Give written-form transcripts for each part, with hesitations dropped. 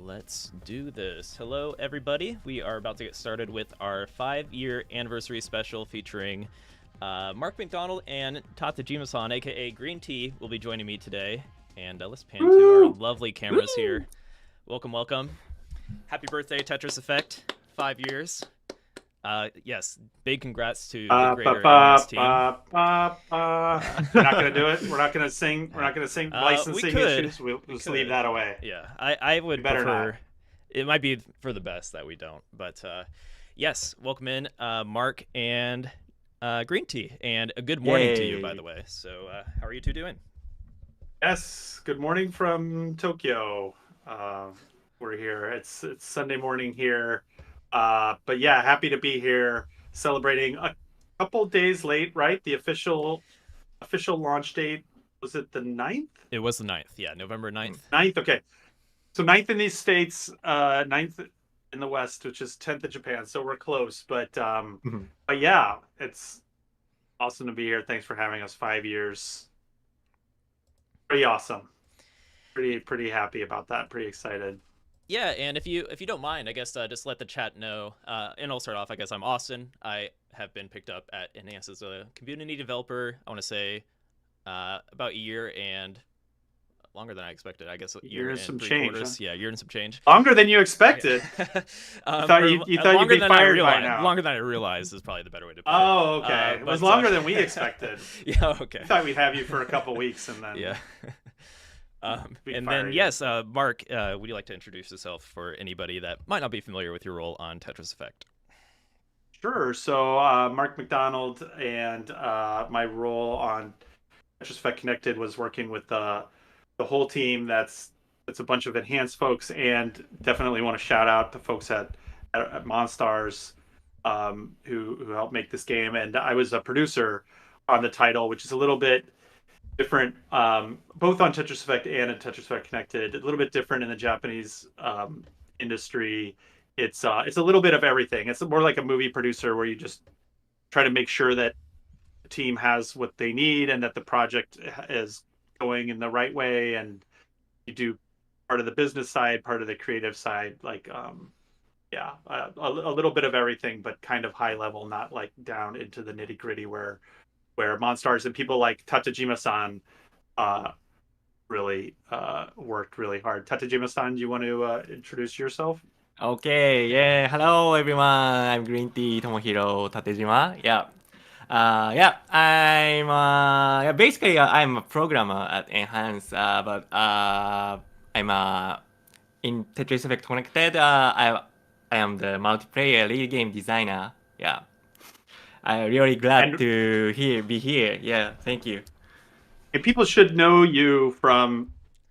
Let's do this. Hello, everybody. We are about to get started with our 5-year anniversary special featuring Mark MacDonald and Tatejima-san, aka Green Tea, will be joining me today. And let's pan to our lovely cameras here. Welcome, welcome. Happy birthday, Tetris Effect. 5 years. Yes, big congrats to the greater NES team. We're not gonna do it. We're not gonna sing. We're not gonna sing licensing issues. We'll just leave that away. Yeah, I would prefer. Not. It might be for the best that we don't. But yes, welcome in, Mark and Green Tea, and a good morning to you, by the way. So, how are you two doing? Yes, good morning from Tokyo. We're here. It's Sunday morning here. But yeah, happy to be here celebrating a couple days late, right? The official launch date, was it the 9th? It was the 9th, yeah, November 9th. 9th, okay. So 9th in these states, 9th in the West, which is 10th in Japan. So we're close, but yeah, it's awesome to be here. Thanks for having us. 5 years. Pretty awesome. Pretty happy about that. Pretty excited. Yeah, and if you don't mind, I guess just let the chat know. And I'll start off. I guess I'm Austin. I have been picked up at Enhance as a community developer. I want to say about a year and longer than I expected. I guess a year and some change. Huh? Yeah, a year and some change. Longer than you expected. You thought you'd be fired by now. Longer than I realized is probably the better way to put it. Oh, okay. It was longer than we expected. Yeah, okay. I thought we'd have you for a couple weeks and then. Yeah. And then, yes, Mark, would you like to introduce yourself for anybody that might not be familiar with your role on Tetris Effect? Sure. So, Mark MacDonald, and my role on Tetris Effect Connected was working with the whole team. That's a bunch of Enhanced folks, and definitely want to shout out the folks at Monstars who helped make this game. And I was a producer on the title, which is a little bit different, both on Tetris Effect and in Tetris Effect Connected. A little bit different in the Japanese industry. It's a little bit of everything. It's more like a movie producer where you just try to make sure that the team has what they need and that the project is going in the right way. And you do part of the business side, part of the creative side. Like, yeah, a little bit of everything, but kind of high level, not like down into the nitty gritty where Monstars and people like Tatejima-san really worked really hard. Tatejima-san, do you want to introduce yourself? Okay, yeah. Hello, everyone. I'm Green Tea Tomohiro Tatejima. Yeah. I'm basically I'm a programmer at Enhance, but I'm in Tetris Effect Connected. I am the multiplayer lead game designer. Yeah. I'm really glad to be here. Yeah, thank you. And people should know you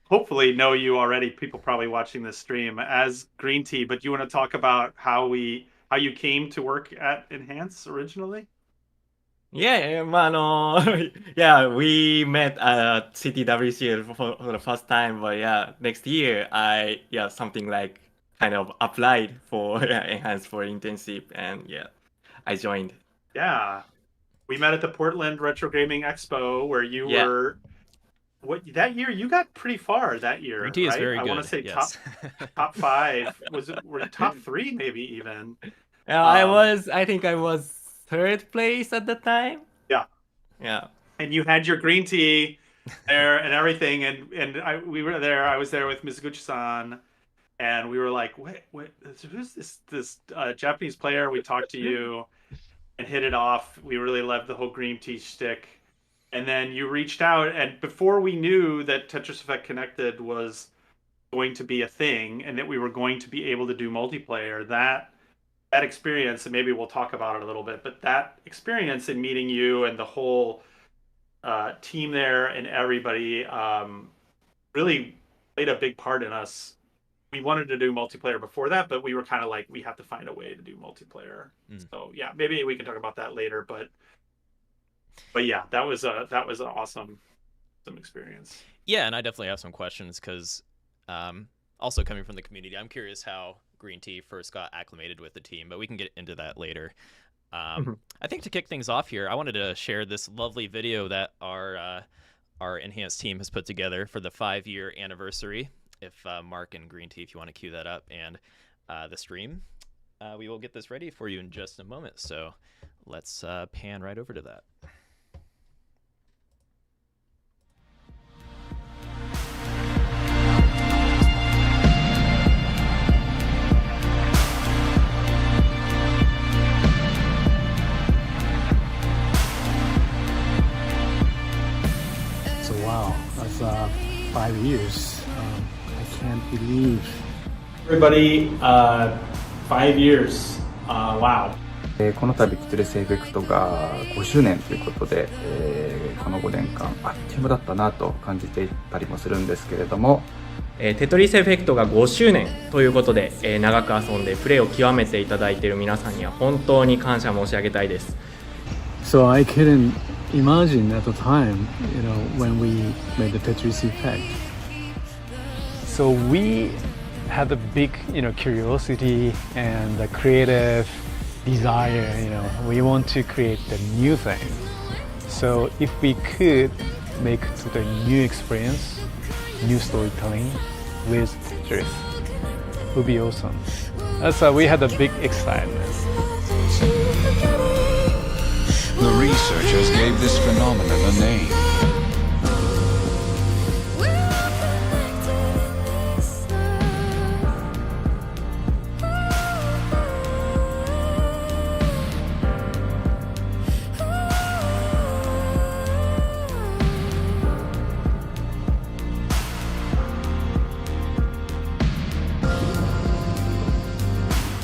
hopefully know you already. People probably watching this stream as Green Tea. But do you want to talk about how you came to work at Enhance originally? Yeah, yeah, we met at CTWC for the first time. But yeah, next year something like kind of applied for Enhance for internship, and yeah, I joined. Yeah, we met at the Portland Retro Gaming Expo where you were. What that year? You got pretty far that year. Green Tea is very good. I want to say top 5. Were top 3 maybe even? Yeah, I think I was 3rd place at the time. Yeah. Yeah. And you had your Green Tea there and everything, and we were there. I was there with Mizuguchi-san, and we were like, wait, who's this Japanese player? We talked to you and hit it off. We really loved the whole Green Tea shtick. And then you reached out, and before we knew that Tetris Effect Connected was going to be a thing and that we were going to be able to do multiplayer, that experience, and maybe we'll talk about it a little bit, but that experience in meeting you and the whole team there and everybody really played a big part in us. We wanted to do multiplayer before that, but we were kind of like, we have to find a way to do multiplayer. So yeah, maybe we can talk about that later. But yeah, that was an awesome experience. Yeah, and I definitely have some questions because also coming from the community, I'm curious how Green Tea first got acclimated with the team, but we can get into that later. I think to kick things off here, I wanted to share this lovely video that our Enhanced team has put together for the 5-year anniversary. if Mark and Green Tea, if you want to cue that up, and the stream, we will get this ready for you in just a moment. So let's pan right over to that. So wow, that's 5 years. I can't believe. Everybody, 5 years. Wow. この度テトリスエフェクトが5周年ということで、この5年間あっという間だったなと感じていたりもするんですけれども、テトリスエフェクトが5周年ということで、長く遊んでプレーを極めていただいている皆さんには本当に感謝申し上げたいです。 So I couldn't imagine at the time, when we made the Tetris Effect. So we had a big, curiosity and the creative desire. We want to create the new thing. So if we could make to the new experience, new storytelling with Tetris, it would be awesome. That's we had a big excitement. The researchers gave this phenomenon a name.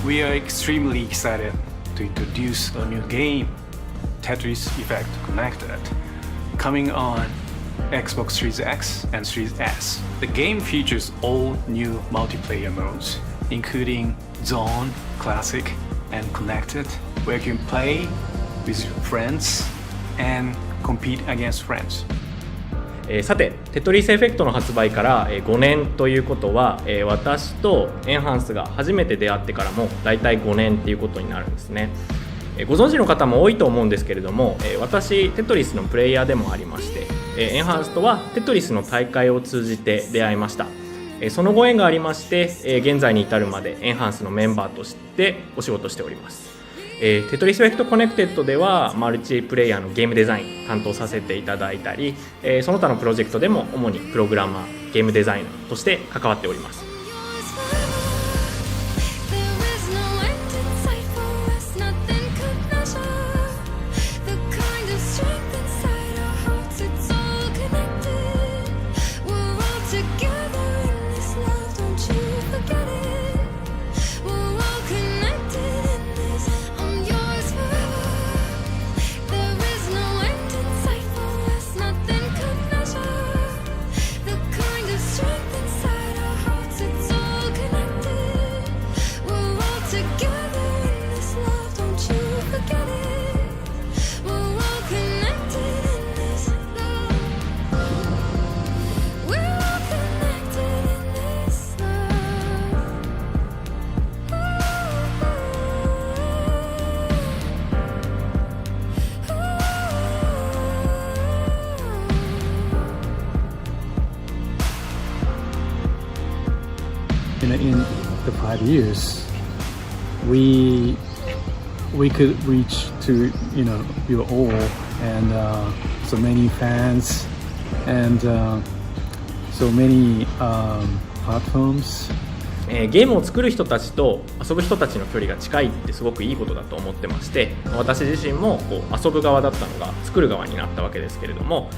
We are extremely excited to introduce a new game, Tetris Effect Connected, coming on Xbox Series X and Series S. The game features all new multiplayer modes, including Zone, Classic, and Connected, where you can play with your friends and compete against friends. さて、テトリスエフェクトの発売から5年ということは、私とエンハンスが初めて出会ってからもだいたい5年っていうことになるんですね。ご存知の方も多いと思うんですけれども、私テトリスのプレイヤーでもありまして、エンハンスとはテトリスの大会を通じて出会いました。そのご縁がありまして、現在に至るまでエンハンスのメンバーとしてお仕事しております。テトリスエフェクトコネクテッドではマルチプレイヤーのゲームデザイン担当させていただいたり、その他のプロジェクトでも主にプログラマー、ゲームデザイナーとして関わっております。In the 5 years, we could reach to you all and so many fans and so many platforms. ゲームを作る人たちと遊ぶ人たちの距離が近いってすごくいいことだと思ってまして、私自身も遊ぶ側だったのが作る側になったわけですけれども、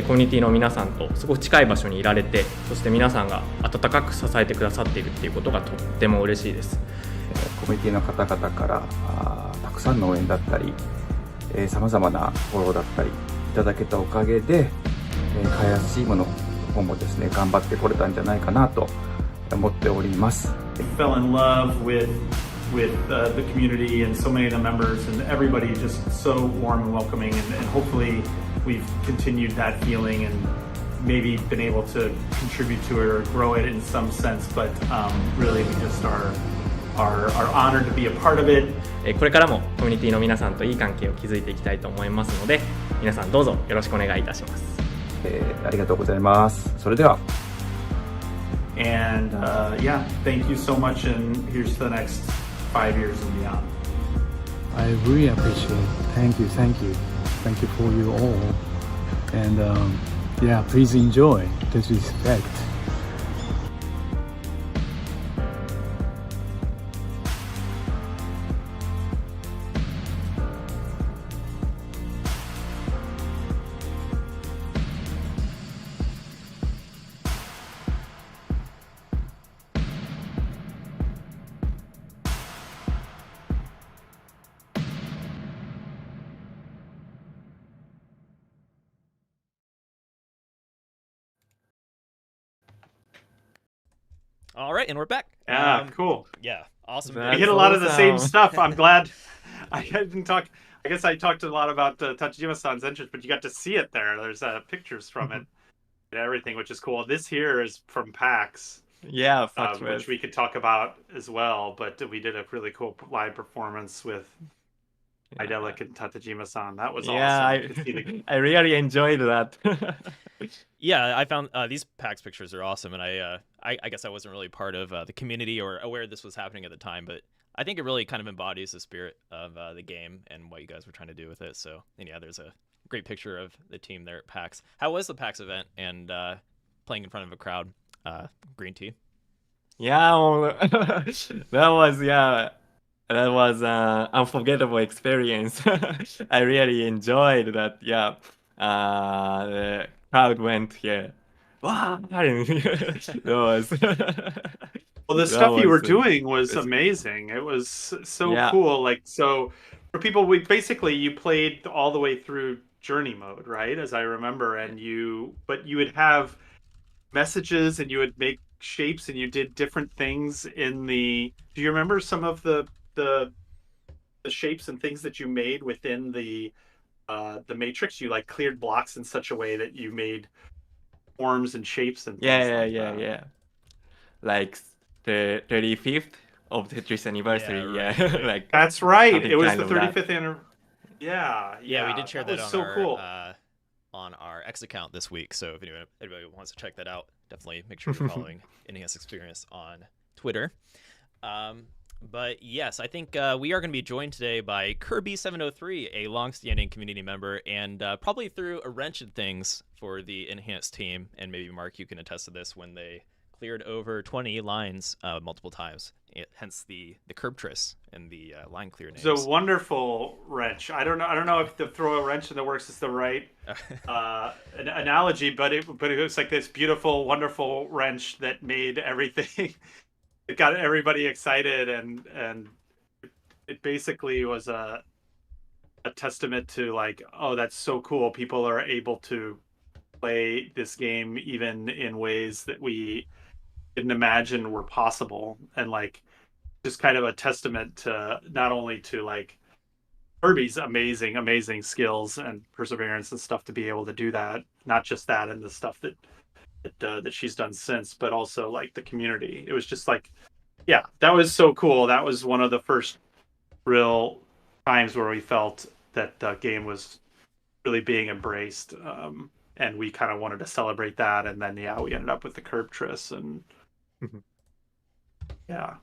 コミュニティの皆さんとすごく近い場所にいられて、そして皆さんが温かく支えてくださっているっていうことがとっても嬉しいです。コミュニティの方々からたくさんの応援だったり、さまざまなフォローだったりいただけたおかげで、開発チームの方もですね頑張ってこれたんじゃないかなと思っております。 Fell in love with the community and so many of the members and everybody just so warm and welcoming and hopefully we've continued that feeling and maybe been able to contribute to it or grow it in some sense, but really we just are honored to be a part of it. これからもコミュニティの皆さんといい関係を築いていきたいと思いますので、皆さんどうぞよろしくお願いいたします。ありがとうございます。それでは。And yeah, thank you so much, and here's to the next 5 years and beyond. I really appreciate it. Thank you, thank you. Thank you for you all. And yeah, please enjoy Tetris Effect. All right, and we're back. Yeah, cool. Yeah, awesome. That's We hit a lot of the same awesome. stuff. I'm glad. I didn't talk. I guess I talked a lot about Tatejima-san's entrance, but you got to see it there. There's pictures from it and everything, which is cool. This here is from PAX, Yeah, which we could talk about as well. But we did a really cool live performance with Idelic and Tatejima-san. That was awesome. I really enjoyed that. Yeah, I found these PAX pictures are awesome, and I guess I wasn't really part of the community or aware this was happening at the time, but I think it really kind of embodies the spirit of the game and what you guys were trying to do with it. So, and yeah, there's a great picture of the team there at PAX. How was the PAX event and playing in front of a crowd? Green tea. Yeah, that was an unforgettable experience. I really enjoyed that. Yeah, the crowd went here. Wow, that was. Well, the stuff you were doing was amazing. It was so cool. Like, so for people, you played all the way through journey mode, right? As I remember, but you would have messages and you would make shapes and you did different things in the. Do you remember some of the shapes and things that you made within the matrix? You like cleared blocks in such a way that you made forms and shapes and things yeah. Like the 35th of Tetris anniversary. Yeah, right. like that's right. It was the 35th anniversary. Yeah, we did share that on so our cool. On our X account this week. So if anybody wants to check that out, definitely make sure you're following NES Experience on Twitter. But yes, I think we are going to be joined today by Kirby703, a longstanding community member, and probably threw a wrench in things for the Enhanced team. And maybe, Mark, you can attest to this when they cleared over 20 lines multiple times, hence the Curbtris and the line clear names. It's a wonderful wrench. I don't know if the throw a wrench in the works is the right analogy, but it was like this beautiful, wonderful wrench that made everything. It got everybody excited, and it basically was a testament to like, oh, that's so cool. People are able to play this game even in ways that we didn't imagine were possible, and like just kind of a testament to not only to like Kirby's amazing skills and perseverance and stuff to be able to do that, not just that and the stuff that she's done since, but also like the community. It was just like, yeah, that was so cool. That was one of the first real times where we felt that the game was really being embraced, and we kind of wanted to celebrate that. And then we ended up with the Curbtris, and yeah,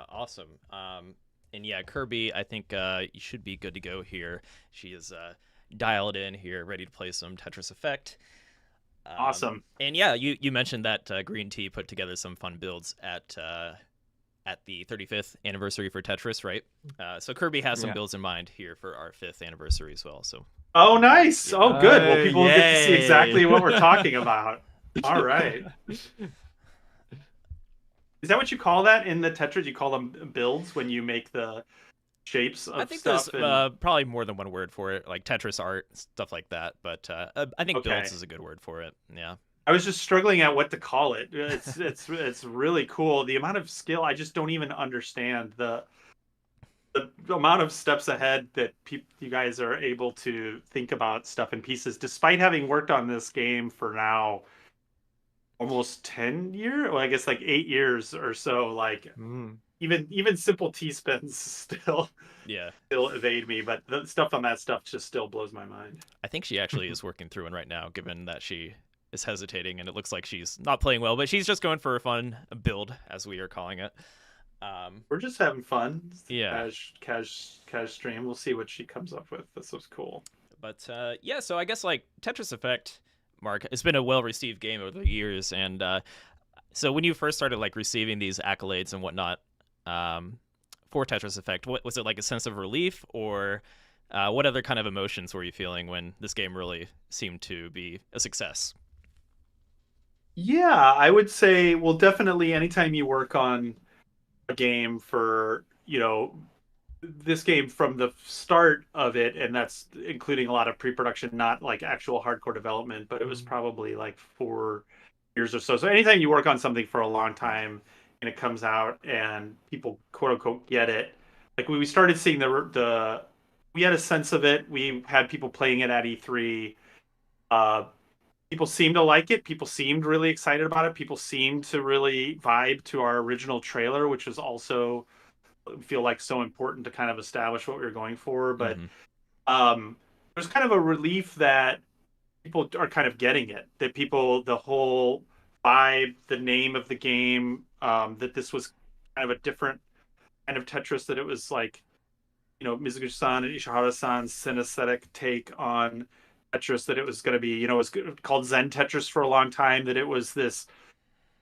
awesome. And yeah, Kirby, I think you should be good to go here. She is dialed in here, ready to play some Tetris Effect. Awesome. And yeah, you mentioned that Green Tea put together some fun builds at the 35th anniversary for Tetris, right? So Kirby has some builds in mind here for our 5th anniversary as well. So. Oh, nice. Yeah. Oh, good. Well, people will get to see exactly what we're talking about. All right. Is that what you call that in the Tetris? You call them builds when you make the shapes of I think stuff? There's probably more than one word for it, like Tetris art, stuff like that. But I think builds is a good word for it. Yeah. I was just struggling at what to call it. It's really cool. The amount of skill, I just don't even understand the amount of steps ahead that you guys are able to think about stuff in pieces, despite having worked on this game for now almost 10 years. Well, I guess like 8 years or so. Like even simple T-spins still evade me, but the stuff on that stuff just still blows my mind. I think she actually is working through one right now, given that she is hesitating, and it looks like she's not playing well, but she's just going for a fun build, as we are calling it. We're just having fun. Yeah. Cash stream. We'll see what she comes up with. This was cool. But yeah, so I guess like Tetris Effect, Mark, it's been a well-received game over the years, and so when you first started like receiving these accolades and whatnot for Tetris Effect, what was it, like a sense of relief, or what other kind of emotions were you feeling when this game really seemed to be a success? Yeah, I would say, well, definitely anytime you work on a game for, this game from the start of it, and that's including a lot of pre-production, not like actual hardcore development, but it was probably like 4 years or so. So anytime you work on something for a long time and it comes out and people quote unquote get it, like we started seeing we had a sense of it. We had people playing it at E3. People seemed to like it. People seemed really excited about it. People seemed to really vibe to our original trailer, which was also feel like so important to kind of establish what we were going for. But there's kind of a relief that people are kind of getting it, that the whole vibe, the name of the game, that this was kind of a different kind of Tetris, that it was like, Mizuguchi-san and Ishihara-san's synesthetic take on Tetris, that it was going to be, it was called Zen Tetris for a long time, that it was this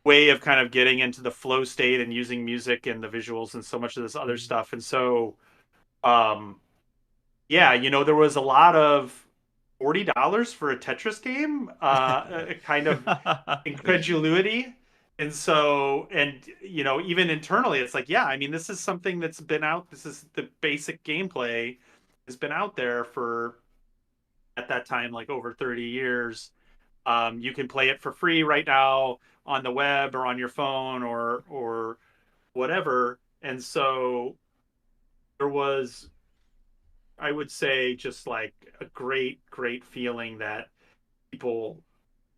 way of kind of getting into the flow state and using music and the visuals and so much of this other stuff. And so, yeah, there was a lot of $40 for a Tetris game, a kind of incredulity. And so, even internally, it's like, yeah, I mean, this is something that's been out. This is the basic gameplay has been out there for, at that time, like over 30 years. You can play it for free right now on the web or on your phone or whatever. And so there was, I would say, just like a great feeling that people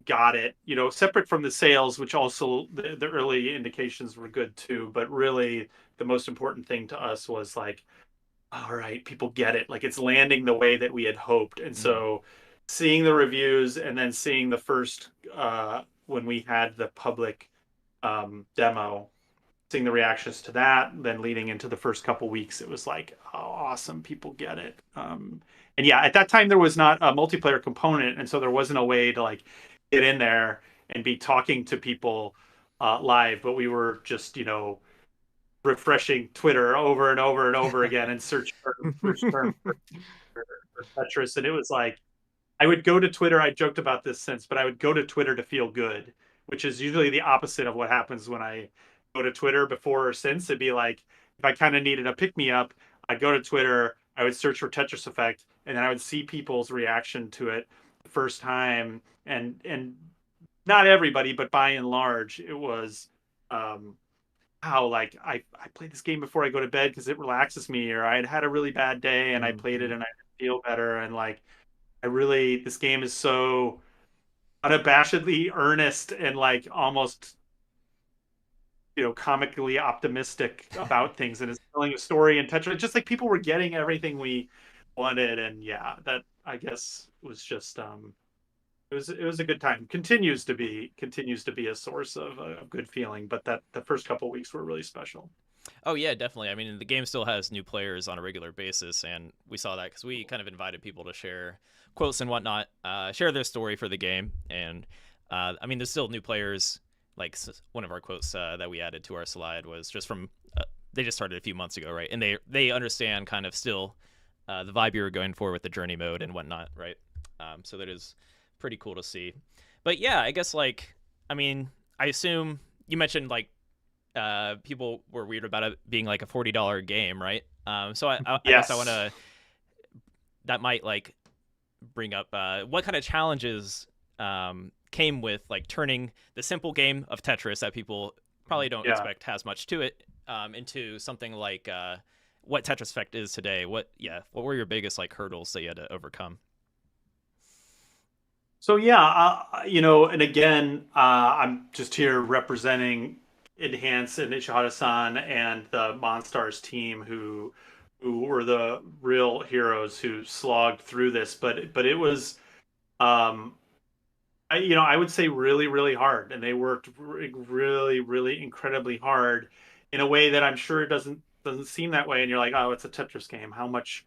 got it, separate from the sales, which also the early indications were good too. But really the most important thing to us was like, all right, people get it. Like, it's landing the way that we had hoped. And so seeing the reviews and then seeing the first, when we had the public demo, seeing the reactions to that, then leading into the first couple weeks, it was like, oh, awesome, people get it. And yeah, at that time there was not a multiplayer component, and so there wasn't a way to like get in there and be talking to people live, but we were just, refreshing Twitter over and over and over again and search for Tetris. And it was like, I would go to Twitter. I joked about this since, but I would go to Twitter to feel good, which is usually the opposite of what happens when I go to Twitter before or since. It'd be like, if I kind of needed a pick me up, I'd go to Twitter, I would search for Tetris Effect, and then I would see people's reaction to it the first time. And not everybody, but by and large, it was, how like I played this game before I go to bed because it relaxes me, or I had a really bad day and I played it and I feel better, and like this game is so unabashedly earnest and like almost comically optimistic about things, and it's telling a story and touch. Just like people were getting everything we wanted, and yeah, that I guess was just it was a good time. Continues to be a source of a good feeling, but that the first couple of weeks were really special. Oh yeah, definitely. I mean, the game still has new players on a regular basis, and we saw that because we kind of invited people to share quotes and whatnot, share their story for the game. And I mean, there's still new players. Like one of our quotes that we added to our slide was just from they just started a few months ago, right? And they understand kind of still the vibe you were going for with the journey mode and whatnot, right? So that is pretty cool to see. But yeah, I guess like, I mean, I assume you mentioned like people were weird about it being like a $40 game, right? So I Yes. guess I want to, that might like bring up what kind of challenges came with like turning the simple game of Tetris that people probably don't expect has much to it into something like what Tetris Effect is today. What were your biggest like hurdles that you had to overcome? So yeah, and again, I'm just here representing Enhance and Ishihara-san and the Monstars team, who were the real heroes who slogged through this. But it was, I would say really, really hard, and they worked really, really incredibly hard in a way that I'm sure doesn't seem that way. And you're like, oh, it's a Tetris game. How much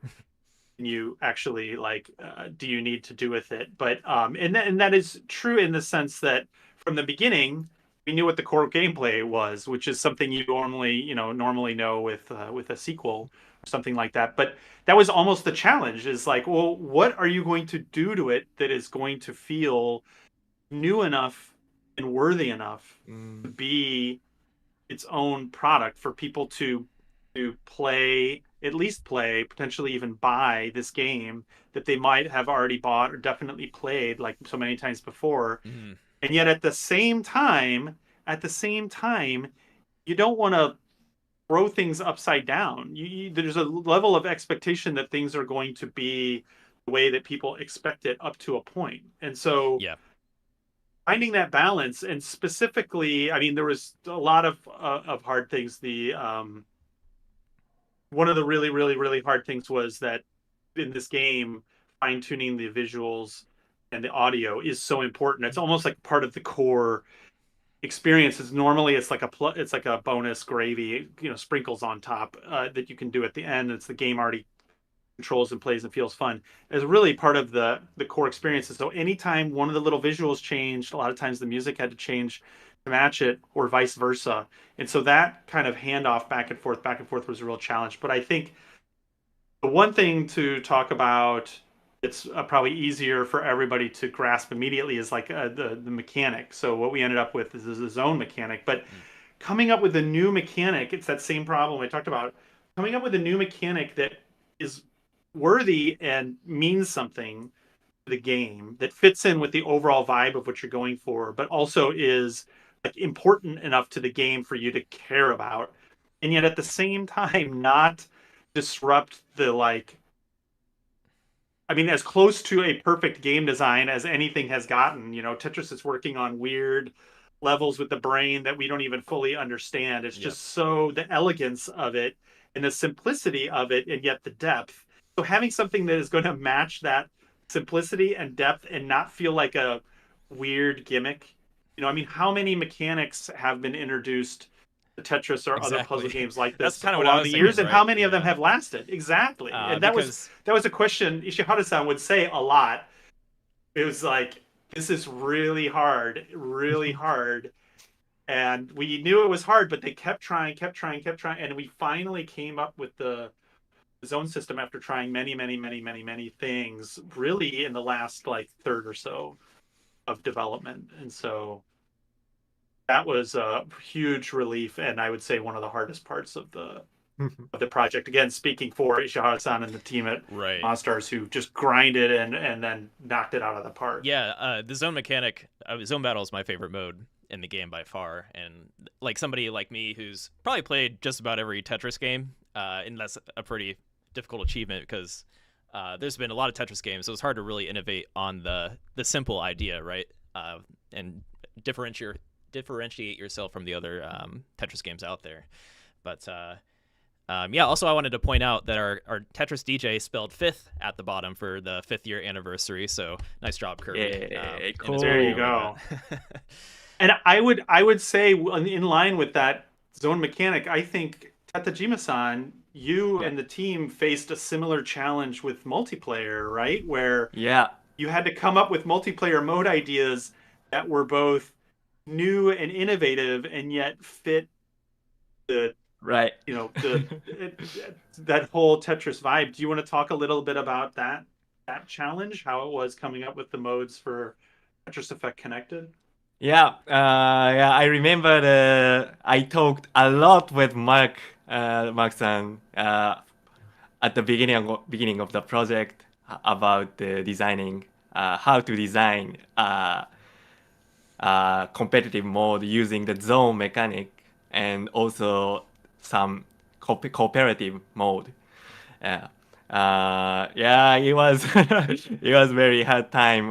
can you actually like do you need to do with it? But and that is true in the sense that from the beginning we knew what the core gameplay was, which is something you normally know with a sequel or something like that. But that was almost the challenge. Is like, well, what are you going to do to it that is going to feel new enough and worthy enough to be its own product for people to play, at least play, potentially even buy this game that they might have already bought or definitely played like so many times before. Mm-hmm. And yet at the same time, you don't want to throw things upside down. There's a level of expectation that things are going to be the way that people expect it up to a point. And so Yeah. finding that balance, and specifically, I mean, there was a lot of hard things. The one of the really, really, really hard things was that in this game, fine tuning the visuals and the audio is so important. It's almost like part of the core experience. Is normally it's like it's like a bonus gravy, sprinkles on top that you can do at the end. It's the game already controls and plays and feels fun. Is really part of the core experiences. So anytime one of the little visuals changed, a lot of times the music had to change to match it, or vice versa. And so that kind of handoff back and forth was a real challenge. But I think the one thing to talk about, it's probably easier for everybody to grasp immediately, is like the mechanic. So what we ended up with is the zone mechanic. But coming up with a new mechanic, it's that same problem I talked about. Coming up with a new mechanic that is worthy and means something to the game, that fits in with the overall vibe of what you're going for, but also is like important enough to the game for you to care about, and yet at the same time not disrupt the as close to a perfect game design as anything has gotten. Tetris is working on weird levels with the brain that we don't even fully understand. It's just so the elegance of it and the simplicity of it, and yet the depth. So having something that is going to match that simplicity and depth and not feel like a weird gimmick. How many mechanics have been introduced to Tetris or other puzzle games like this That's kind of what I was the thinking, years, and right? how many of them have lasted? Exactly. And that was a question Ishihara-san would say a lot. It was like, this is really hard, and we knew it was hard, but they kept trying, and we finally came up with the zone system after trying many, many, many, many, many things, really in the last third or so of development. And so that was a huge relief, and I would say one of the hardest parts of the project. Again, speaking for Ishihara-san and the team at Monstars, who just grinded and then knocked it out of the park. Yeah, the zone mechanic, zone battle is my favorite mode in the game by far, and like somebody like me who's probably played just about every Tetris game, and that's a pretty difficult achievement because there's been a lot of Tetris games, so it's hard to really innovate on the simple idea, right? And differentiate yourself from the other Tetris games out there. But also I wanted to point out that our Tetris DJ spelled fifth at the bottom for the 5th year anniversary. So nice job, Kirby. Cool. There you go. And I would say, in line with that zone mechanic, I think Tatejima-san, you and the team faced a similar challenge with multiplayer, right? Where you had to come up with multiplayer mode ideas that were both new and innovative, and yet fit the that whole Tetris vibe. Do you want to talk a little bit about that challenge, how it was coming up with the modes for Tetris Effect Connected? I remember I talked a lot with Mark-san at the beginning of the project about designing how to design competitive mode using the zone mechanic, and also some cooperative mode. It was it was very hard time.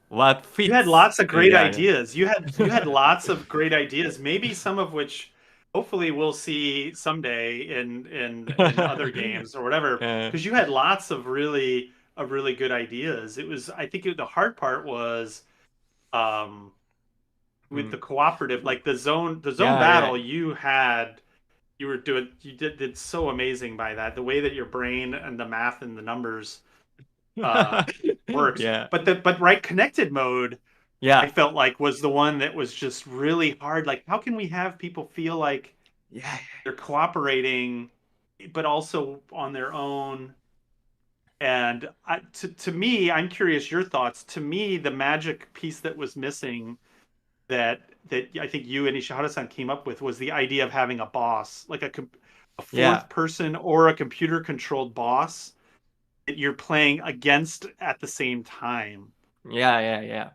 What fits? You had lots of great ideas. You had lots of great ideas. Maybe some of which, hopefully, we'll see someday in other games or whatever. Because you had lots of really of really good ideas. It was, I think the hard part was with the cooperative, like the zone battle. You did so amazing by that. The way that your brain and the math and the numbers works. Yeah. But right, connected mode, Yeah. I felt like was the one that was just really hard. Like, how can we have people feel like they're cooperating, but also on their own? And to me, I'm curious your thoughts. To me, the magic piece that was missing that I think you and Ishihara-san came up with was the idea of having a boss, like a fourth person or a computer controlled boss that you're playing against at the same time. Yeah.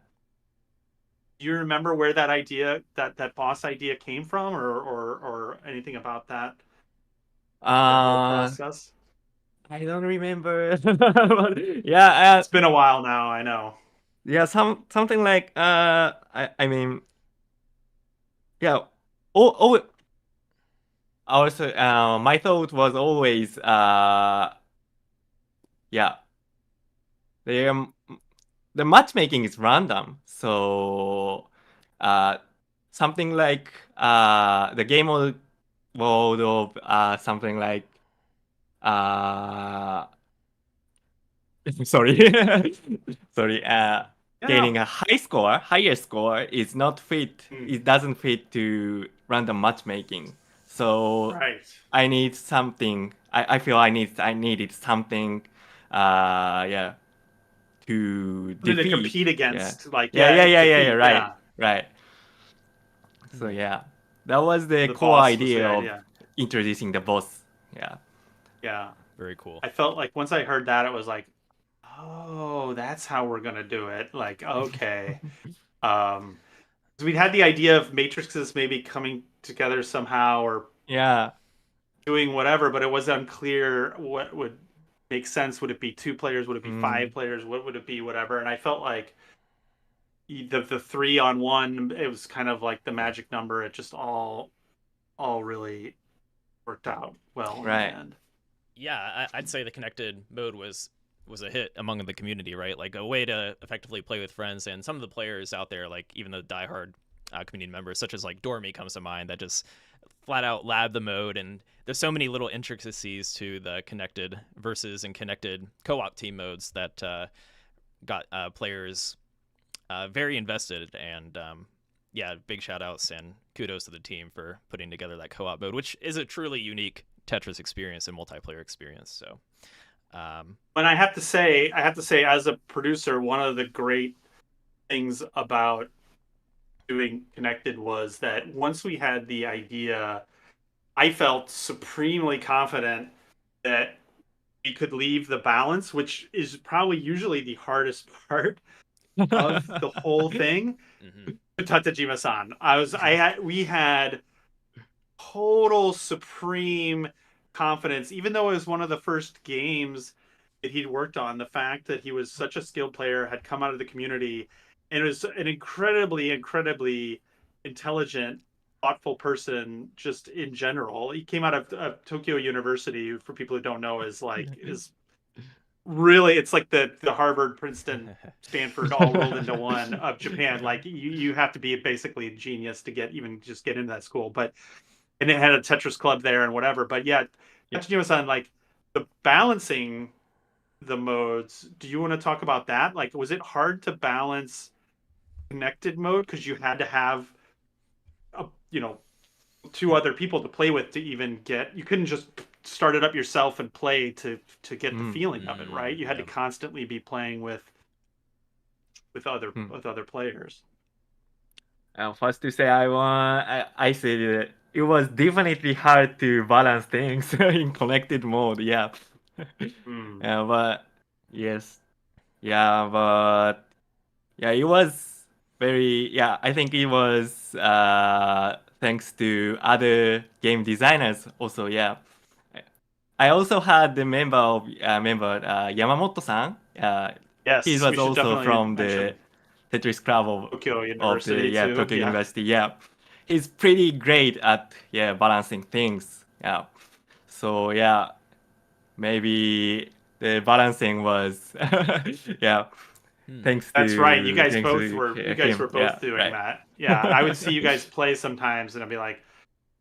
Do you remember where that idea, that boss idea came from, or anything about that whole process? I don't remember. But yeah, It's been a while now, I know. yeah, something like I mean, yeah. Oh, also, my thought was always yeah, the the matchmaking is random, so something like the game mode of something like sorry, sorry. Gaining a higher score is not fit. It doesn't fit to random matchmaking. So Right. I need something. I feel I needed something. Yeah, to defeat. To compete against. Like Right. So yeah, that was the core boss was idea the of idea. introducing the boss. Yeah. Very cool. I felt like once I heard that, it was like, oh, that's how we're gonna do it. Like, okay. So we'd had the idea of matrices maybe coming together somehow or doing whatever, but it was unclear what would make sense. Would it be 2 players? Would it be 5 players? What would it be? Whatever. And I felt like the 3-on-1, it was kind of like the magic number. It just all really worked out well in the end. Yeah, I'd say the connected mode was a hit among the community, right? Like a way to effectively play with friends, and some of the players out there, like even the diehard community members, such as like Dormy comes to mind, that just flat out lab the mode. And there's so many little intricacies to the connected versus and connected co-op team modes that got players very invested. And yeah, big shout outs and kudos to the team for putting together that co-op mode, which is a truly unique Tetris experience and multiplayer experience. So but I have to say as a producer, one of the great things about doing connected was that once we had the idea, I felt supremely confident that we could leave the balance, which is probably usually the hardest part of the whole thing, to Tatejima-san. We had total supreme confidence, even though it was one of the first games that he'd worked on. The fact that he was such a skilled player, had come out of the community, and was an incredibly intelligent, thoughtful person just in general. He came out of Tokyo University, for people who don't know, is really, it's like the Harvard, Princeton, Stanford all rolled into one of Japan. Like you have to be basically a genius to get into that school. And it had a Tetris club there and whatever. But yeah, Tatejima-san, like the balancing the modes. Do you want to talk about that? Like, was it hard to balance connected mode because you had to have two other people to play with to even get? You couldn't just start it up yourself and play to get the feeling of it, right? You had to constantly be playing with other players. First to say, I said it was definitely hard to balance things in connected mode. Yeah. But yes, but it was very. I think it was thanks to other game designers also. I also had the member Yamamoto-san. Yes, he was also from the Tetris Club of Tokyo University. Tokyo University. He's pretty great at balancing things. So maybe the balancing was yeah. Thanks to That's right. You guys thanks both to were yeah, doing right. that. Yeah, I would see you guys play sometimes, and I'd be like,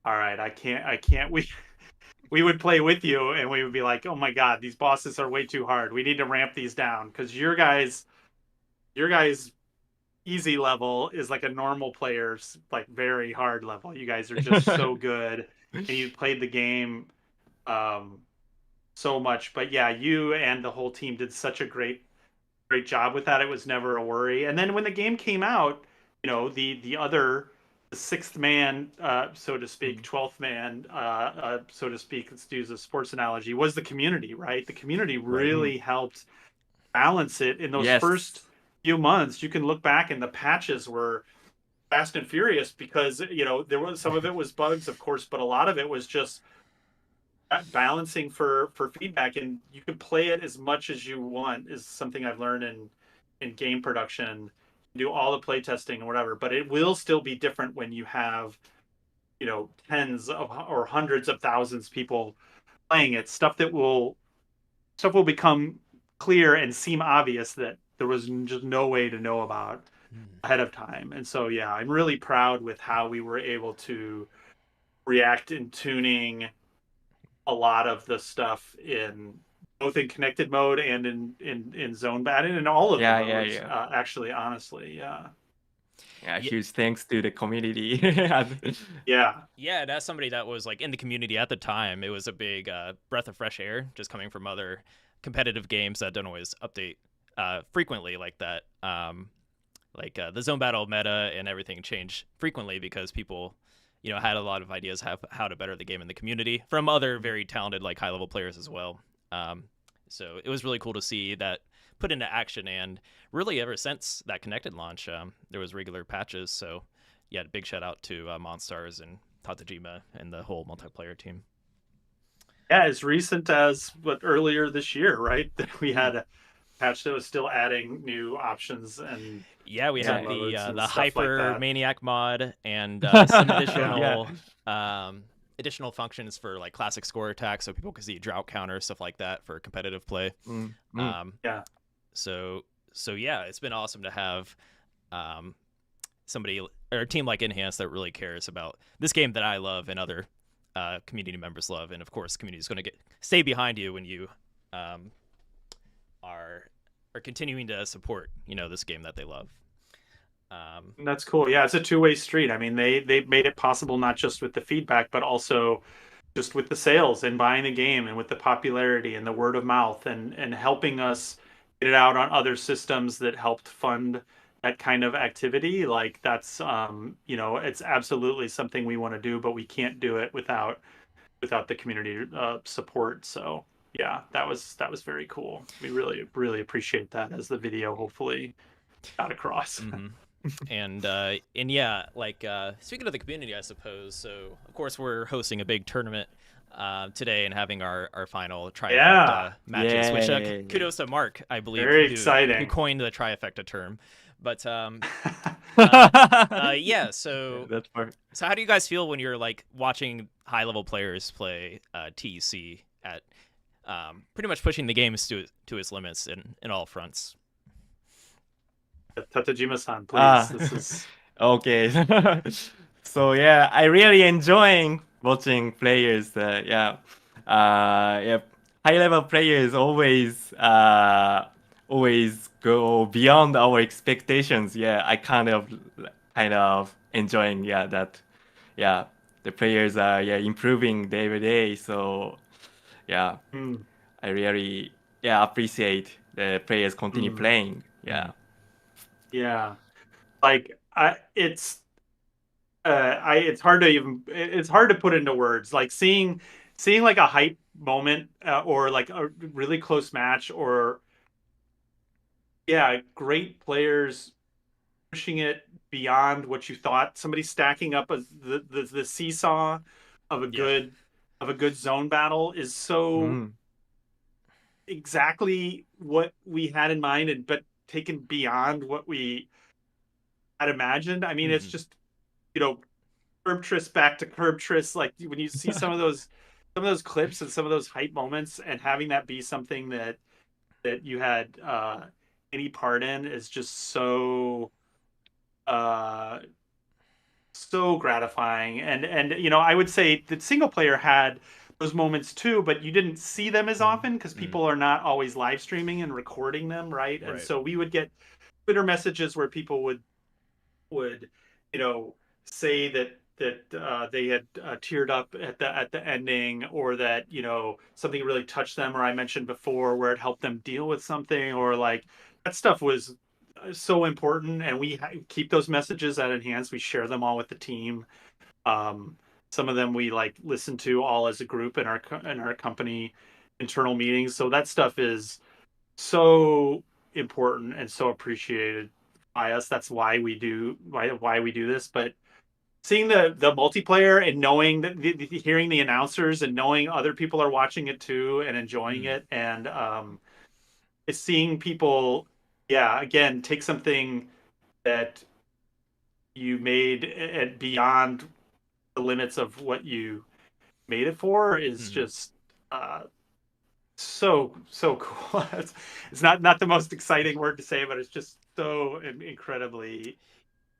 "All right, I can't." We would play with you, and we would be like, "Oh my God, these bosses are way too hard. We need to ramp these down because your guys easy level is like a normal player's like very hard level. You guys are just so good, and you played the game um, so much. But yeah, you and the whole team did such a great job with that. It was never a worry. And then when the game came out, you know, the sixth man, so to speak, 12th man, so to speak, let's use a sports analogy, was the community, right? The community really helped balance it in those Yes. first few months. You can look back and the patches were fast and furious because, you know, there was some of it was bugs, of course, but a lot of it was just balancing for feedback, and you can play it as much as you want is something I've learned in game production. Do all the play testing and whatever, but it will still be different when you have, you know, tens of or hundreds of thousands of people playing it. Stuff will become clear and seem obvious that there was just no way to know about ahead of time. And so yeah, I'm really proud with how we were able to react in tuning a lot of the stuff in both in connected mode and in zone batting and all of the Yeah, modes. yeah. Actually, honestly, yeah, Yeah, Ye- huge thanks to the community. yeah, Yeah, and as somebody that was like in the community at the time, it was a big breath of fresh air just coming from other competitive games that don't always update frequently like that. The zone battle meta and everything changed frequently because people, you know, had a lot of ideas how to better the game in the community from other very talented like high level players as well. So it was really cool to see that put into action, and really ever since that connected launch, there was regular patches. So yeah, big shout out to Monstars and Tatejima and the whole multiplayer team. yeah. As recent as what earlier this year, right? That we had a patch that was still adding new options and Yeah, we Yeah, had modes and the stuff like Hyper that. Maniac mod and some yeah. additional functions for like classic score attacks, so people could see drought counter stuff like that for competitive play. Mm. Um, Yeah, so yeah, it's been awesome to have somebody or a team like Enhance that really cares about this game that I love and other community members love, and of course, community is going to stay behind you when you are continuing to support, you know, this game that they love. that's cool. Yeah, it's a two-way street. I mean, they made it possible not just with the feedback, but also just with the sales and buying the game and with the popularity and the word of mouth and helping us get it out on other systems that helped fund that kind of activity. Like that's you know, it's absolutely something we want to do, but we can't do it without the community support. So yeah, that was very cool. We really appreciate that, as the video hopefully got across. Mm-hmm. And yeah, like speaking of the community, I suppose. So of course we're hosting a big tournament today and having our final trifecta matches. Which Yay. kudos to Mark, I believe, Very who exciting. coined the trifecta term. But yeah. So That's perfect. how do you guys feel when you're like watching high level players play TEC at pretty much pushing the games to its limits in all fronts? Tatejima-san, please. Ah. This is Okay. So yeah, I really enjoying watching players. Yeah, high level players always go beyond our expectations. Yeah, I kind of enjoying that. Yeah, the players are improving day by day. So yeah, I really appreciate the players continue playing. Yeah. yeah. Like it's hard to put into words. Like seeing like a hype moment or like a really close match, or yeah, great players pushing it beyond what you thought. Somebody stacking up the seesaw of a good zone battle is so exactly what we had in mind, and but taken beyond what we had imagined. I mean, it's just, you know, curb tris back to curb tris. Like when you see some of those some of those clips and some of those hype moments, and having that be something that you had any part in is just so so gratifying. And I would say that single player had those moments too, but you didn't see them as often because people are not always live streaming and recording them, right? And so we would get Twitter messages where people would say that they had teared up at the ending, or that something really touched them, or I mentioned before where it helped them deal with something, or like that stuff was so important. And we keep those messages at Enhance. We share them all with the team. Some of them we like listen to all as a group in our company internal meetings. So that stuff is so important and so appreciated by us. That's why we do this. But seeing the multiplayer and knowing that hearing the announcers and knowing other people are watching it too and enjoying it, and it's seeing people, again, take something that you made and beyond the limits of what you made it for is just so cool. It's not the most exciting word to say, but it's just so incredibly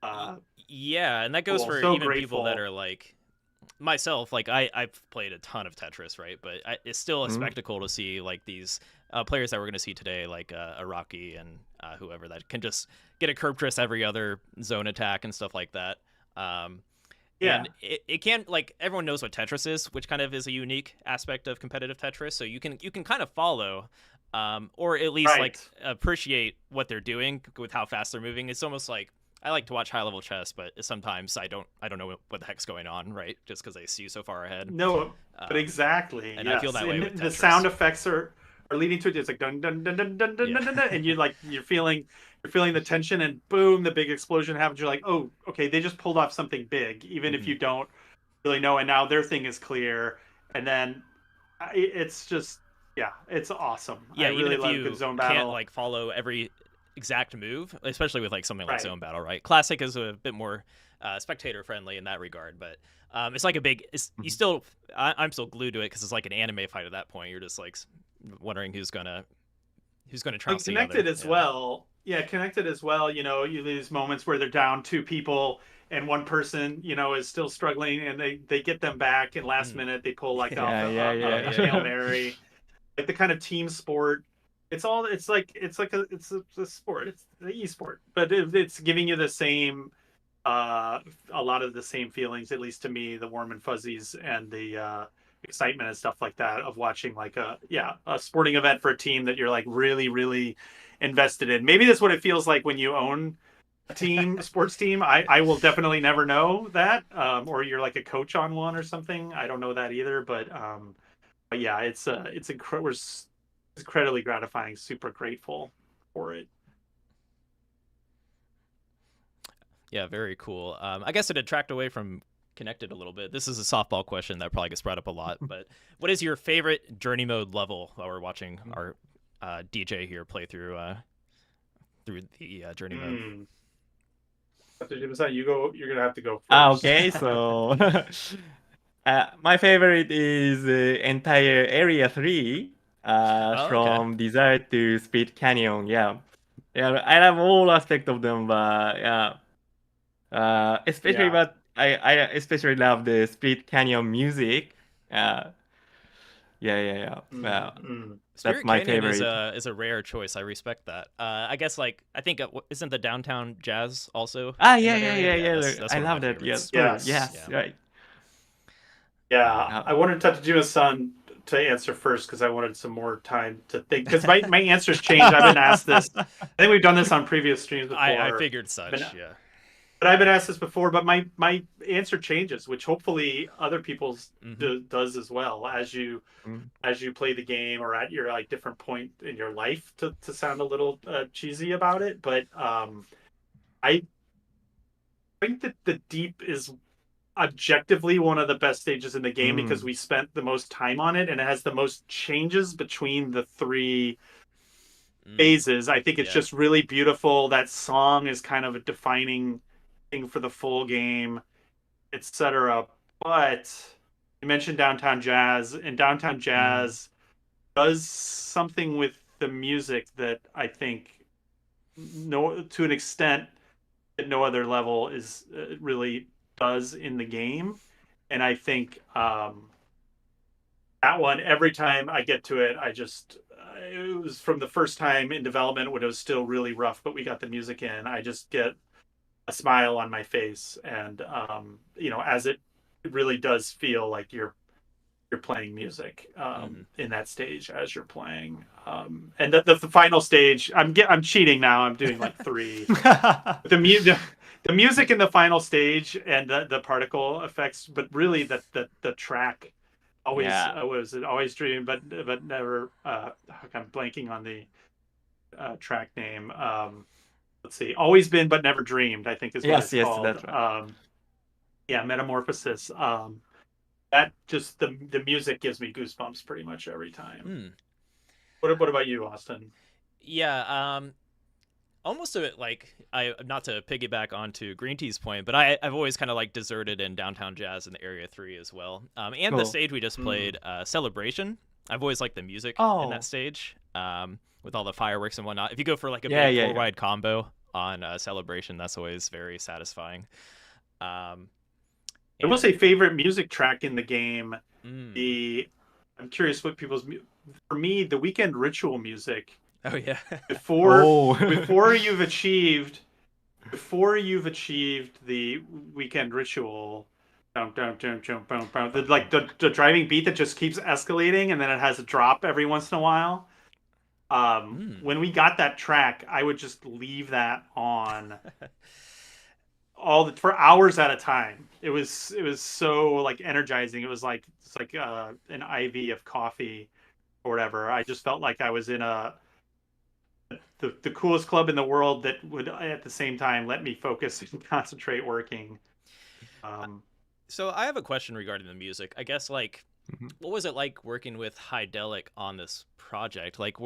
and that goes cool. for So even grateful. people that are like myself. Like I've played a ton of Tetris, right? But it's still a spectacle to see like these players that we're going to see today, like Araki and whoever, that can just get a curve twist every other zone attack and stuff like that. And it can, like, everyone knows what Tetris is, which kind of is a unique aspect of competitive Tetris. So you can kind of follow, or at least like appreciate what they're doing with how fast they're moving. It's almost like I like to watch high level chess, but sometimes I don't know what the heck's going on, right? Just because I see you so far ahead. No, but exactly. And I feel that way with the Tetris. sound effects are leading to it. It's like dun dun dun dun dun dun dun, and you're feeling the tension, and boom, the big explosion happens. You're like, oh, okay, they just pulled off something big, even if you don't really know. And now their thing is clear, and then it's just it's awesome. Yeah, I even really if love you good zone battle. can't like follow every exact move, especially with like something like Zone Battle, right? Classic is a bit more spectator friendly in that regard, but it's like a big. You still, I'm still glued to it because it's like an anime fight at that point. You're just like wondering who's gonna trounce the other. Connected as well. Yeah, connected as well. You these moments where they're down two people and one person, is still struggling, and they get them back, and last minute they pull like off a Hail Mary. Like the kind of team sport. It's a sport. It's the e-sport, but it's giving you the same, a lot of the same feelings, at least to me, the warm and fuzzies and the excitement and stuff like that of watching like a sporting event for a team that you're like really, really invested in. Maybe that's what it feels like when you own a sports team. I will definitely never know that, or you're like a coach on one or something. I don't know that either, but yeah, it's incredibly gratifying. Super grateful for it. Yeah, very cool. I guess to detract away from Connected a little bit, this is a softball question that probably gets brought up a lot, but what is your favorite journey mode level while we're watching our DJ here play through the journey mode? Tatejima-san, you're gonna have to go first. Okay, so my favorite is the entire Area 3 from Desert to Split Canyon. Yeah, I love all aspects of them, but especially but I especially love the Split Canyon music. Well, that's my Canyon favorite. is a rare choice. I respect that. I guess like I think isn't the downtown jazz also? Yeah. That's I one of love my that. favorites. Yes, right. Yeah, I wanted Tatejima-san to answer first because I wanted some more time to think, because my answers change. I've been asked this. I think we've done this on previous streams before. I figured such. But I've been asked this before, but my answer changes, which hopefully other people's does as well as you play the game, or at your like different point in your life, to sound a little cheesy about it. But I think that the Deep is objectively one of the best stages in the game because we spent the most time on it, and it has the most changes between the three phases. I think it's just really beautiful. That song is kind of a defining thing for the full game, etc. But you mentioned Downtown Jazz, and Downtown Jazz does something with the music that I think to an extent that no other level is really does in the game. And I think that one, every time I get to it, it was from the first time in development when it was still really rough, but we got the music in. I just get a smile on my face, and as it really does feel like you're playing music in that stage as you're playing. And the final stage, I'm cheating now. I'm doing like 3. The music in the final stage and the particle effects, but really the track always was always dream, but never. I'm blanking on the track name. Let's see, always been but never dreamed, I think is what it's called. That's right. Metamorphosis. That just the music gives me goosebumps pretty much every time. What about you, Austin? Yeah, almost a bit like not to piggyback onto Green Tea's point, but I've always kind of like deserted in Downtown Jazz in the Area 3 as well. And the stage we just played, Celebration. I've always liked the music in that stage, with all the fireworks and whatnot. If you go for like a big 4-wide combo on Celebration, that's always very satisfying. I will say favorite music track in the game. I'm curious what people's. For me, the Weekend Ritual music. Oh yeah. before you've achieved the Weekend Ritual, the driving beat that just keeps escalating, and then it has a drop every once in a while. When we got that track, I would just leave that on for hours at a time. It was so like energizing. It was like an IV of coffee or whatever. I just felt like I was in the coolest club in the world that would at the same time let me focus and concentrate working. So I have a question regarding the music. I guess like what was it like working with Hydelic on this project? Like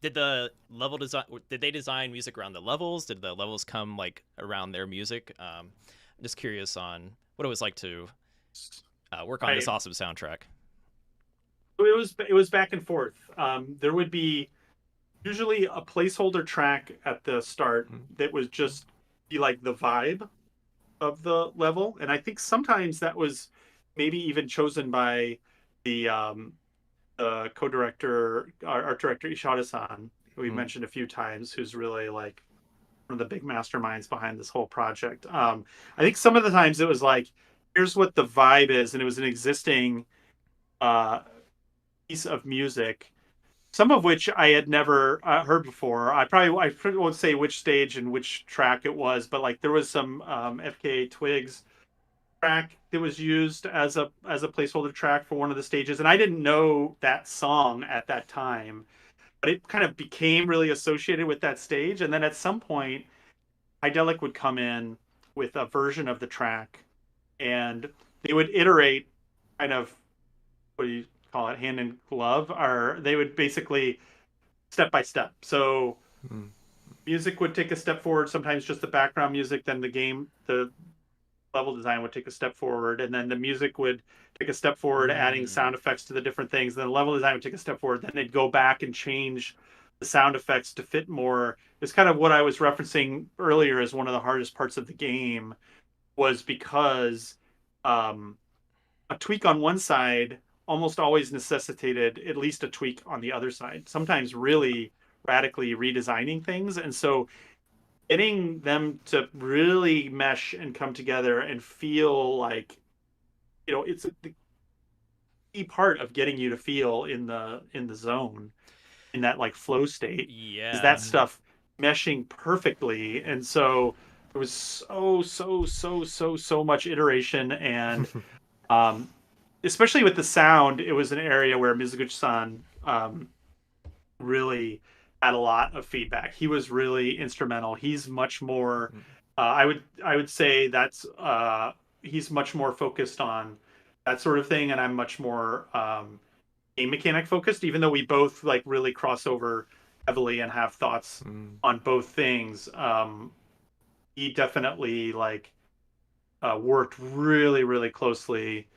did they design music around the levels? Did the levels come like around their music? I'm just curious on what it was like to work on this awesome soundtrack. It was back and forth. There would be usually a placeholder track at the start that was just be like the vibe of the level, and I think sometimes that was maybe even chosen by the co-director, art director Ishida-san, who we've mentioned a few times, who's really like one of the big masterminds behind this whole project. I think some of the times it was like, here's what the vibe is, and it was an existing piece of music, some of which I had never heard before. I won't say which stage and which track it was, but like there was some FKA Twigs track that was used as a placeholder track for one of the stages, and I didn't know that song at that time, but it kind of became really associated with that stage. And then at some point, Hydelic would come in with a version of the track, and they would iterate kind of, what do you call it, hand in glove, or they would basically step by step. So music would take a step forward, sometimes just the background music, then the level design would take a step forward, and then the music would take a step forward, adding sound effects to the different things. Then the level design would take a step forward, then they'd go back and change the sound effects to fit more. It's kind of what I was referencing earlier as one of the hardest parts of the game, was because a tweak on one side almost always necessitated at least a tweak on the other side, sometimes really radically redesigning things. And so getting them to really mesh and come together and feel like, it's the key part of getting you to feel in the zone, in that like flow state, is that stuff meshing perfectly. And so there was so much iteration, and especially with the sound, it was an area where Mizuguchi-san really had a lot of feedback. He was really instrumental. He's much more I would say that's he's much more focused on that sort of thing, and I'm much more game mechanic focused, even though we both like really cross over heavily and have thoughts on both things. He definitely like worked really closely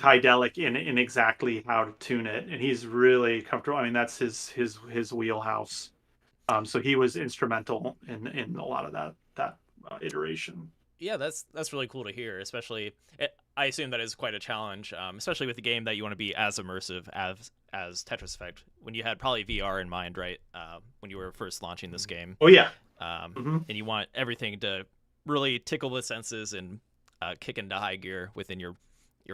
Hidelic in exactly how to tune it, and he's really comfortable. I mean, that's his wheelhouse. So he was instrumental in a lot of that iteration. Yeah, that's really cool to hear. Especially, I assume that is quite a challenge, especially with a game that you want to be as immersive as Tetris Effect. When you had probably VR in mind, right? When you were first launching this game. Oh yeah. And you want everything to really tickle the senses and kick into high gear within your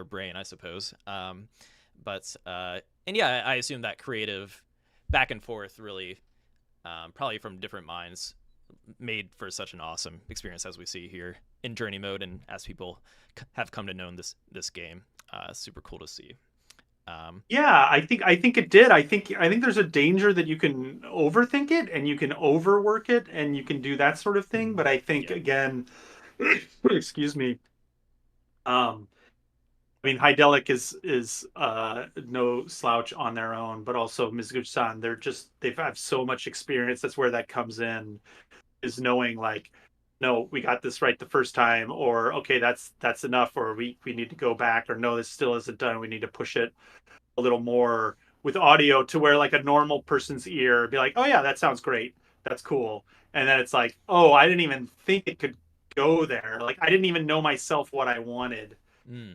brain, I suppose. But and yeah, I assume that creative back and forth really, probably from different minds, made for such an awesome experience as we see here in journey mode, and as people have come to know this game. Super cool to see. Yeah, I think it did. I think there's a danger that you can overthink it and you can overwork it and you can do that sort of thing. But I think again, excuse me. I mean, Hidelic is no slouch on their own, but also Mizuguchi-san, they've had so much experience. That's where that comes in, is knowing like, no, we got this right the first time, or okay, that's enough, or we need to go back, or no, this still isn't done. We need to push it a little more with audio to where like a normal person's ear be like, oh yeah, that sounds great, that's cool, and then it's like, oh, I didn't even think it could go there. Like I didn't even know myself what I wanted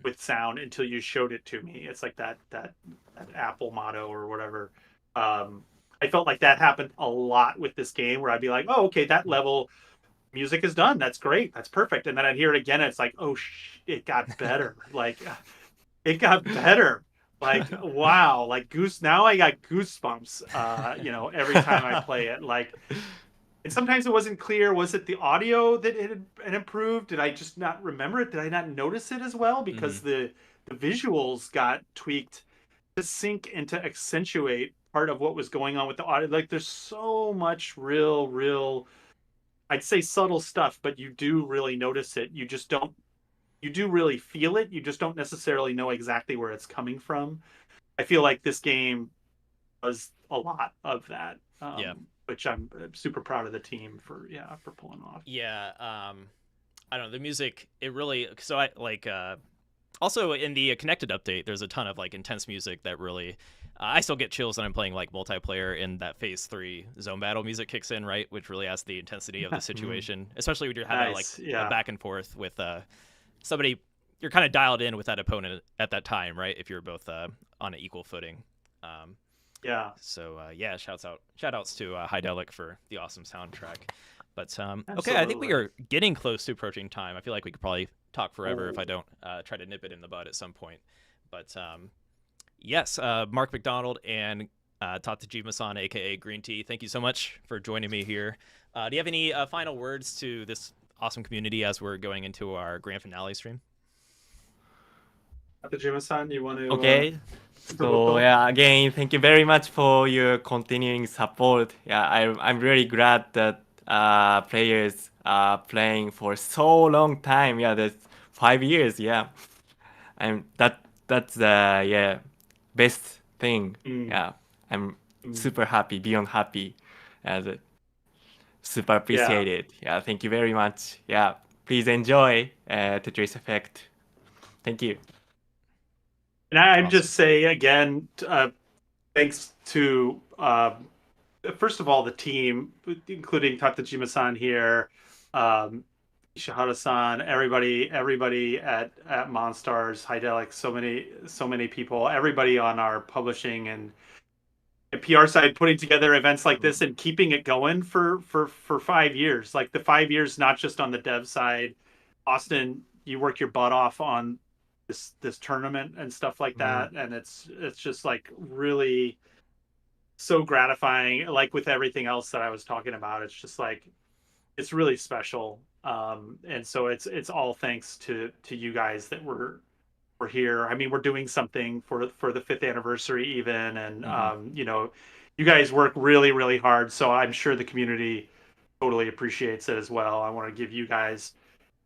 with sound until you showed it to me. It's like that Apple motto or whatever. I felt like that happened a lot with this game, where I'd be like, oh, okay, that level music is done, that's great, that's perfect, and then I'd hear it again and it's like, oh it got better. Like it got better. Like wow, like now I got goosebumps every time I play it. Like, and sometimes it wasn't clear, was it the audio that it had improved? Did I just not remember it? Did I not notice it as well? Because the visuals got tweaked to sync and to accentuate part of what was going on with the audio. Like there's so much real, I'd say subtle stuff, but you do really notice it. You do really feel it. You just don't necessarily know exactly where it's coming from. I feel like this game does a lot of that. Which I'm super proud of the team for pulling off. Yeah. I don't know, the music, it really, so I like, also in the connected update, there's a ton of like intense music that really, I still get chills when I'm playing like multiplayer, and that phase 3 zone battle music kicks in, right? Which really adds the intensity of the situation, especially when you're having like a back and forth with somebody you're kind of dialed in with that opponent at that time, right? If you're both on an equal footing. So shout outs to Hidelic for the awesome soundtrack. But okay, I think we are getting close to approaching time. I feel like we could probably talk forever if I don't try to nip it in the bud at some point. But yes, Mark MacDonald and Tatejima-san, aka Green Tea, thank you so much for joining me here. Do you have any final words to this awesome community as we're going into our grand finale stream? Tatejima-san, you want to? Okay. So yeah, again, thank you very much for your continuing support. Yeah, I'm really glad that players are playing for so long time. Yeah, that's 5 years. Yeah, and that's the best thing. Yeah, I'm super happy, beyond happy, and super appreciated. Yeah, thank you very much. Yeah, please enjoy Tetris Effect. Thank you. And I'd just say again, thanks to first of all the team, including Tatejima-san here, Ishihara-san, everybody at Monstars, Hidelic, so many people, everybody on our publishing and PR side, putting together events like this and keeping it going for 5 years. Like the 5 years, not just on the dev side. Austin, you work your butt off on this tournament and stuff like that, and it's just like really so gratifying. Like with everything else that I was talking about, it's just like it's really special. And so it's all thanks to you guys that we're here. I mean, we're doing something for the 5th anniversary even, and you guys work really hard, so I'm sure the community totally appreciates it as well. I want to give you guys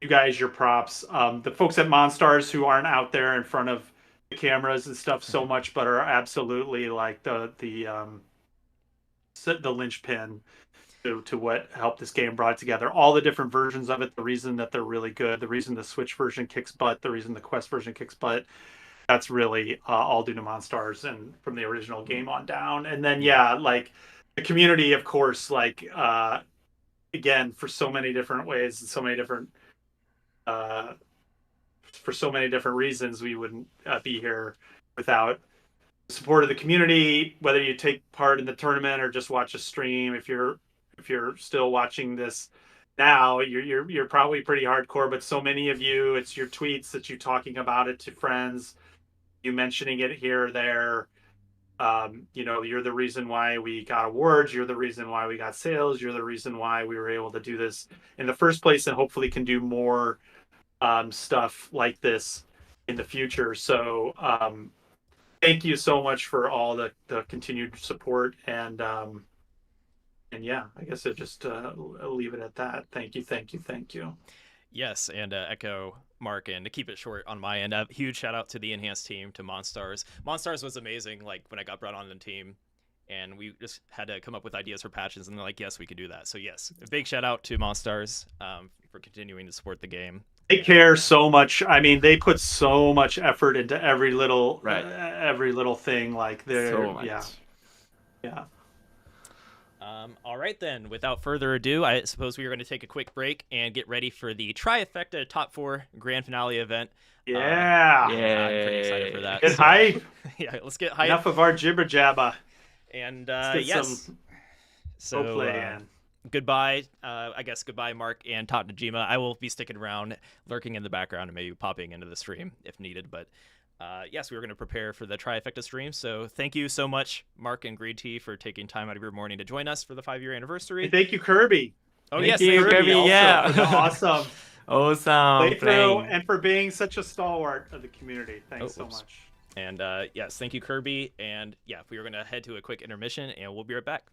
your props. The folks at Monstars who aren't out there in front of the cameras and stuff so much, but are absolutely like the linchpin to what helped this game, brought it together. All the different versions of it, the reason that they're really good, the reason the Switch version kicks butt, the reason the Quest version kicks butt. that's really all due to Monstars and from the original game on down. And then yeah, like the community, of course, like again, for so many different ways and so many different for so many different reasons, we wouldn't be here without the support of the community. Whether you take part in the tournament or just watch a stream, if you're still watching this now, you're probably pretty hardcore. But so many of you, it's your tweets that you talking about it to friends, you mentioning it here or there. You know, you're the reason why we got awards. You're the reason why we got sales. You're the reason why we were able to do this in the first place, and hopefully can do more stuff like this in the future. So thank you so much for all the continued support, and yeah, I guess I'll just I'll leave it at that. Thank you. Yes, and echo Mark, and to keep it short on my end, a huge shout out to the Enhanced team, to Monstars. Monstars was amazing, like when I got brought on the team, and we just had to come up with ideas for patches, and they're like, yes, we can do that. So yes, a big shout out to Monstars for continuing to support the game. They care so much. I mean, they put so much effort into every little thing. Like they're So much. yeah. All right, then. Without further ado, I suppose we are going to take a quick break and get ready for the Trifecta Top 4 Grand Finale event. Yeah. I'm pretty excited for that. Get hype. Yeah, let's get hype. Enough of our jibber jabba. And Let's get yes. some So roleplay in. goodbye. I guess goodbye, Mark and Tatejima. I will be sticking around, lurking in the background, and maybe popping into the stream if needed. But yes, we were going to prepare for the Trifecta stream. So thank you so much, Mark and Green Tea, for taking time out of your morning to join us for the 5-year anniversary. And thank you, Kirby. Oh, Thank yes, you, thank Kirby. Also Yeah. for the awesome Awesome playthrough playing. and for being such a stalwart of the community. Thanks so oops. much. And yes, thank you, Kirby. And yeah, we are going to head to a quick intermission, and we'll be right back.